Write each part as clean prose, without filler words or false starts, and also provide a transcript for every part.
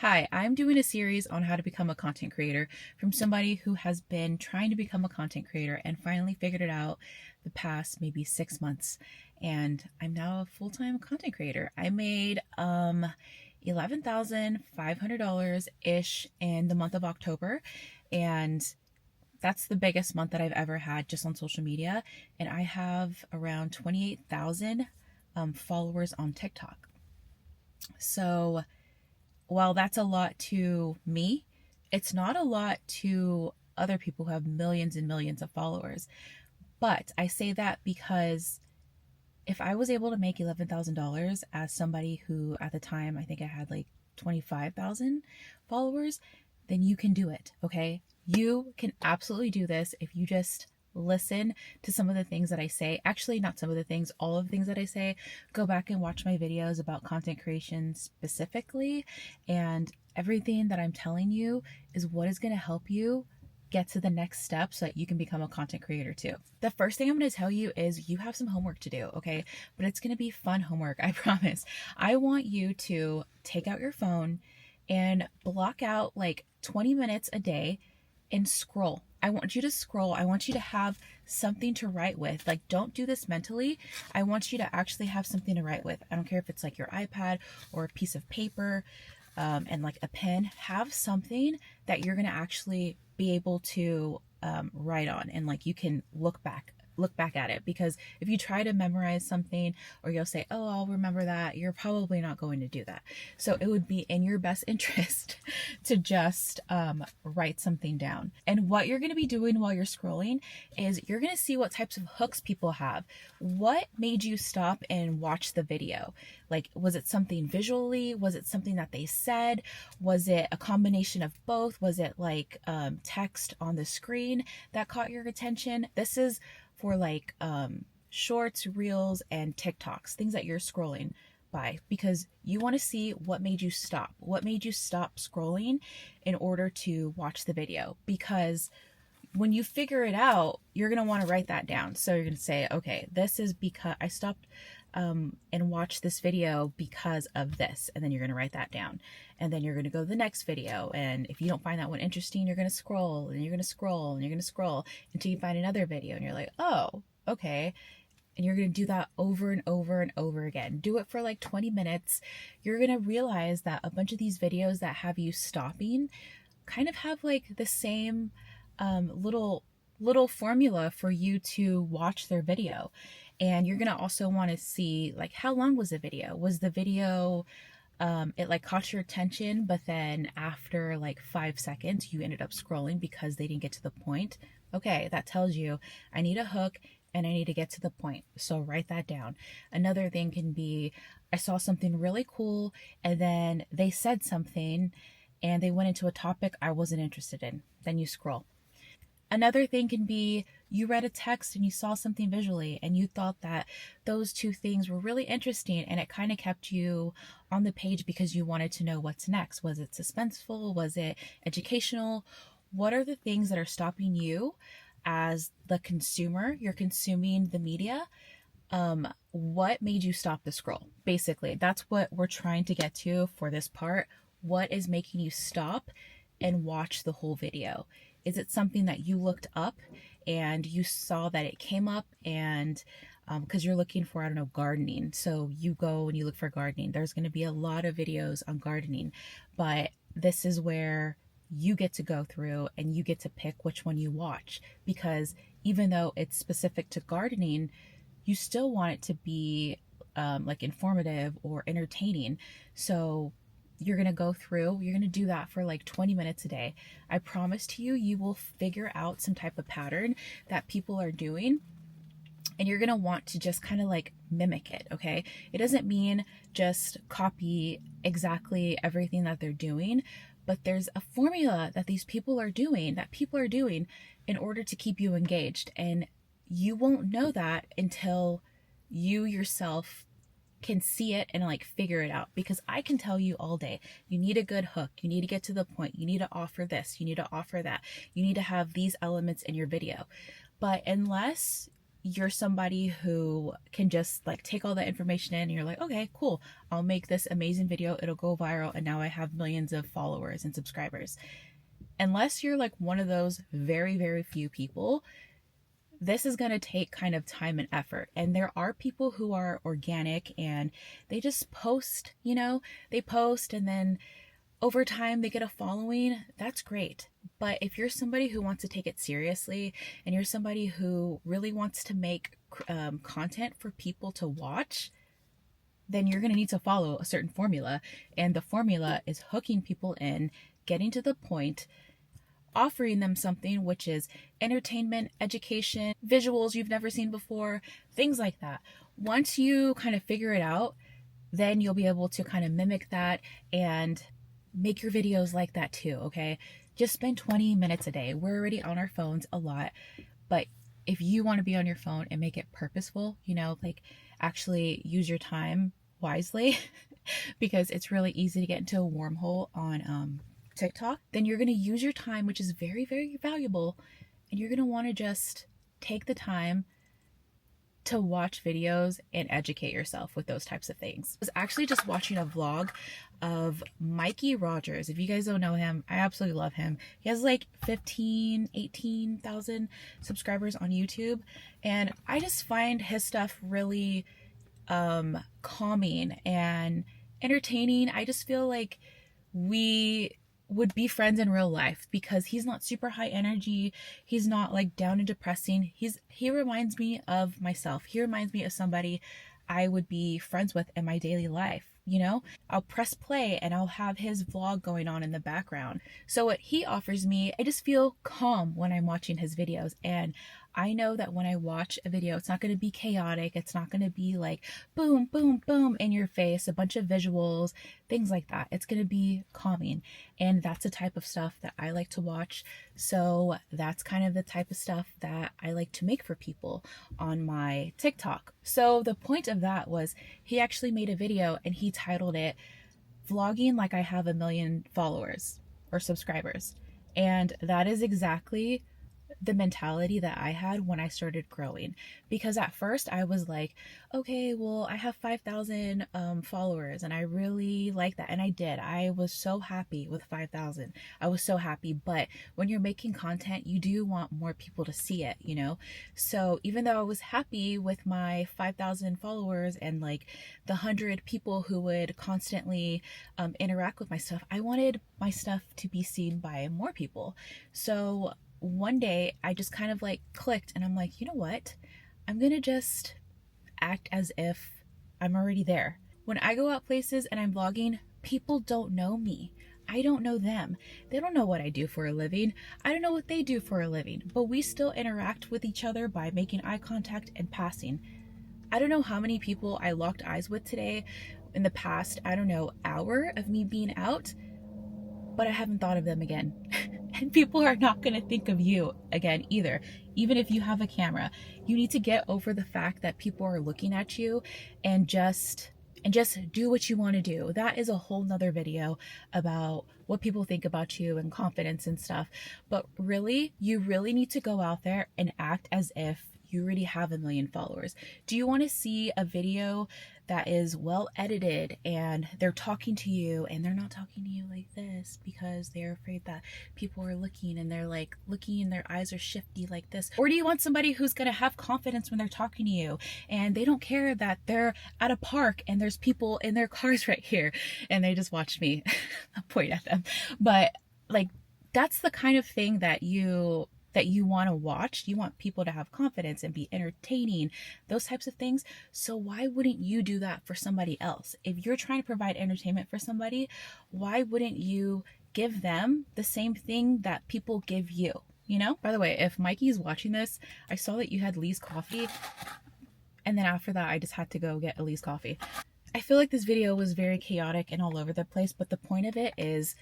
Hi, I'm doing a series on how to become a content creator from somebody who has been trying to become a content creator and finally figured it out the past maybe 6 months. And I'm now a full-time content creator. I made $11,500 ish in the month of October, and that's the biggest month that I've ever had just on social media. And I have around 28,000 followers on TikTok. So while that's a lot to me, it's not a lot to other people who have millions and millions of followers. But I say that because if I was able to make $11,000 as somebody who at the time I think I had like 25,000 followers, then you can do it, okay? You can absolutely do this if you just listen to some of the things that I say. Actually, not some of the things, all of the things that I say. Go back and watch my videos about content creation specifically, and everything that I'm telling you is what is going to help you get to the next step so that you can become a content creator too. The first thing I'm going to tell you is you have some homework to do, okay? But it's going to be fun homework, I promise. I want you to take out your phone and block out like 20 minutes a day and scroll. I want you to scroll. I want you to have something to write with. Like, don't do this mentally. I want you to actually have something to write with. I don't care if it's like your iPad or a piece of paper, and like a pen. Have something that you're going to actually be able to write on, and like you can look back at it. Because if you try to memorize something, or you'll say, oh, I'll remember that, you're probably not going to do that. So it would be in your best interest to just write something down. And what you're going to be doing while you're scrolling is you're going to see what types of hooks people have. What made you stop and watch the video? Like, was it something visually? Was it something that they said? Was it a combination of both? Was it like text on the screen that caught your attention? This is for like shorts, reels, and TikToks, things that you're scrolling by, because you want to see what made you stop. What made you stop scrolling in order to watch the video? Because when you figure it out, you're going to want to write that down. So you're going to say, okay, this is because I stopped and watched this video because of this. And then you're going to write that down. And then you're going to go to the next video. And if you don't find that one interesting, you're going to scroll and you're going to scroll and you're going to scroll until you find another video. And you're like, oh, okay. And you're going to do that over and over and over again. Do it for like 20 minutes. You're going to realize that a bunch of these videos that have you stopping kind of have like the same little formula for you to watch their video. And you're gonna also want to see like, how long was the video? Was the video it like caught your attention, but then after like 5 seconds you ended up scrolling because they didn't get to the point? Okay, that tells you I need a hook and I need to get to the point. So write that down. Another thing can be, I saw something really cool and then they said something and they went into a topic I wasn't interested in. Then you scroll. Another thing can be, you read a text and you saw something visually and you thought that those two things were really interesting, and it kind of kept you on the page because you wanted to know what's next. Was it suspenseful? Was it educational? What are the things that are stopping you as the consumer? You're consuming the media. What made you stop the scroll? Basically, that's what we're trying to get to for this part. What is making you stop and watch the whole video? Is it something that you looked up and you saw that it came up, and because you're looking for, I don't know, gardening. So you go and you look for gardening. There's going to be a lot of videos on gardening, but this is where you get to go through and you get to pick which one you watch, because even though it's specific to gardening, you still want it to be like informative or entertaining. So you're going to go through, you're going to do that for like 20 minutes a day. I promise to you, you will figure out some type of pattern that people are doing, and you're going to want to just kind of like mimic it, okay? It doesn't mean just copy exactly everything that they're doing, but there's a formula that these people are doing, that people are doing in order to keep you engaged. And you won't know that until you yourself can see it and like figure it out. Because I can tell you all day, you need a good hook, you need to get to the point, you need to offer this, you need to offer that, you need to have these elements in your video. But unless you're somebody who can just like take all that information in and you're like, okay, cool, I'll make this amazing video, it'll go viral, and now I have millions of followers and subscribers. Unless you're like one of those very, very few people, this is going to take kind of time and effort. And there are people who are organic and they just post, they post and then over time they get a following. That's great. But if you're somebody who wants to take it seriously and you're somebody who really wants to make content for people to watch, then you're going to need to follow a certain formula. And the formula is hooking people in, getting to the point, offering them something which is entertainment, education, visuals you've never seen before, things like that. Once you kind of figure it out, then you'll be able to kind of mimic that and make your videos like that too, okay? Just spend 20 minutes a day. We're already on our phones a lot, but if you want to be on your phone and make it purposeful, like actually use your time wisely, because it's really easy to get into a wormhole on TikTok, then you're going to use your time, which is very, very valuable, and you're going to want to just take the time to watch videos and educate yourself with those types of things. I was actually just watching a vlog of Mikey Rogers. If you guys don't know him, I absolutely love him. He has like 18,000 subscribers on YouTube, and I just find his stuff really calming and entertaining. I just feel like we would be friends in real life because he's not super high energy. He's not like down and depressing. He reminds me of myself. He reminds me of somebody I would be friends with in my daily life. I'll press play and I'll have his vlog going on in the background. So what he offers me, I just feel calm when I'm watching his videos. And I know that when I watch a video, it's not going to be chaotic. It's not going to be like boom, boom, boom in your face, a bunch of visuals, things like that. It's going to be calming. And that's the type of stuff that I like to watch. So that's kind of the type of stuff that I like to make for people on my TikTok. So the point of that was he actually made a video and he titled it Vlogging Like I Have a Million Followers or Subscribers. And that is exactly the mentality that I had when I started growing, because at first I was like, okay, well, I have 5,000 followers and I really like that. And I did. I was so happy with 5,000. I was so happy. But when you're making content, you do want more people to see it, So even though I was happy with my 5,000 followers and like the 100 people who would constantly interact with my stuff, I wanted my stuff to be seen by more people. So one day I just kind of like clicked and I'm like, you know what? I'm gonna just act as if I'm already there. When I go out places and I'm vlogging, people don't know me. I don't know them. They don't know what I do for a living. I don't know what they do for a living, but we still interact with each other by making eye contact and passing. I don't know how many people I locked eyes with today in the past, hour of me being out, but I haven't thought of them again. And people are not going to think of you again either. Even if you have a camera, you need to get over the fact that people are looking at you and just do what you want to do. That is a whole nother video about what people think about you and confidence and stuff. But really, you really need to go out there and act as if you already have a million followers. Do you want to see a video that is well edited and they're talking to you and they're not talking to you like this because they're afraid that people are looking and they're like looking and their eyes are shifty like this? Or do you want somebody who's going to have confidence when they're talking to you and they don't care that they're at a park and there's people in their cars right here and they just watched me point at them? But like, that's the kind of thing that you want to watch. You want people to have confidence and be entertaining, those types of things. So why wouldn't you do that for somebody else? If you're trying to provide entertainment for somebody, why wouldn't you give them the same thing that people give you? By the way, if Mikey's watching this, I saw that you had Lee's coffee, and then after that I just had to go get Lee's coffee. I feel like this video was very chaotic and all over the place, but the point of it is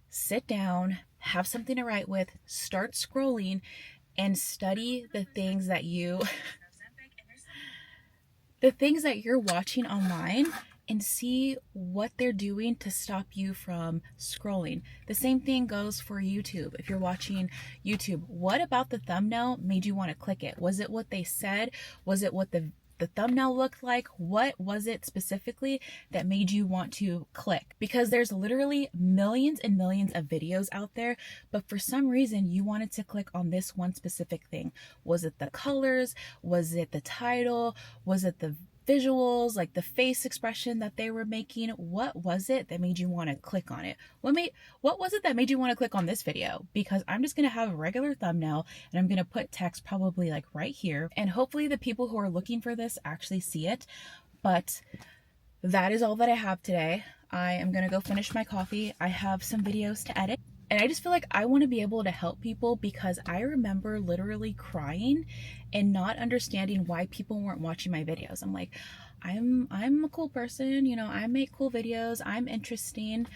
sit down, have something to write with, start scrolling, and study the things that you're watching online, and see what they're doing to stop you from scrolling. The same thing goes for YouTube. If you're watching YouTube, what about the thumbnail made you want to click it? Was it what they said? Was it what the thumbnail looked like? What was it specifically that made you want to click? Because there's literally millions and millions of videos out there, but for some reason you wanted to click on this one specific thing. Was it the colors? Was it the title? Was it the visuals, like the face expression that they were making? What was it that made you want to click on it? What was it that made you want to click on this video? Because I'm just going to have a regular thumbnail and I'm going to put text probably like right here, and hopefully the people who are looking for this actually see it. But that is all that I have today. I am going to go finish my coffee. I have some videos to edit. And I just feel like I want to be able to help people, because I remember literally crying and not understanding why people weren't watching my videos. I'm like, I'm a cool person, you know, I make cool videos, I'm interesting.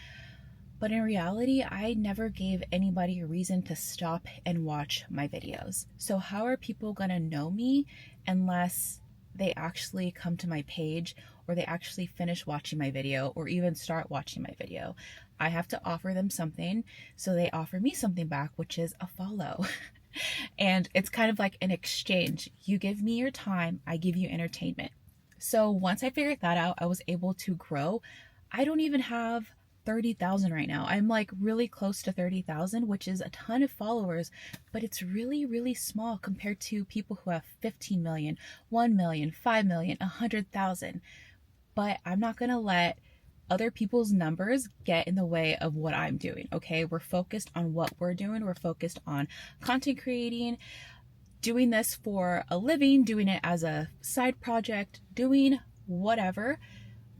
But in reality, I never gave anybody a reason to stop and watch my videos. So how are people gonna know me unless they actually come to my page, or they actually finish watching my video, or even start watching my video? I have to offer them something, so they offer me something back, which is a follow. And it's kind of like an exchange. You give me your time, I give you entertainment. So once I figured that out, I was able to grow. I don't even have 30,000 right now. I'm like really close to 30,000, which is a ton of followers, but it's really, really small compared to people who have 15 million, 1 million, 5 million, 100,000. But I'm not going to let other people's numbers get in the way of what I'm doing, okay? We're focused on what we're doing. We're focused on content creating, doing this for a living, doing it as a side project, doing whatever,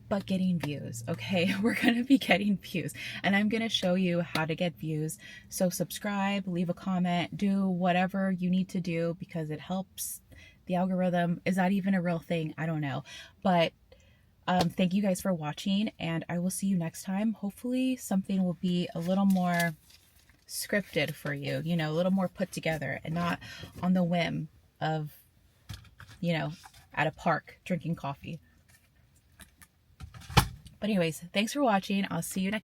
but getting views, okay? We're gonna be getting views, and I'm gonna show you how to get views. So subscribe, leave a comment, do whatever you need to do, because it helps the algorithm. Is that even a real thing? I don't know. But thank you guys for watching, and I will see you next time. Hopefully something will be a little more scripted for you, you know, a little more put together, and not on the whim of, you know, at a park drinking coffee. But anyways, thanks for watching. I'll see you next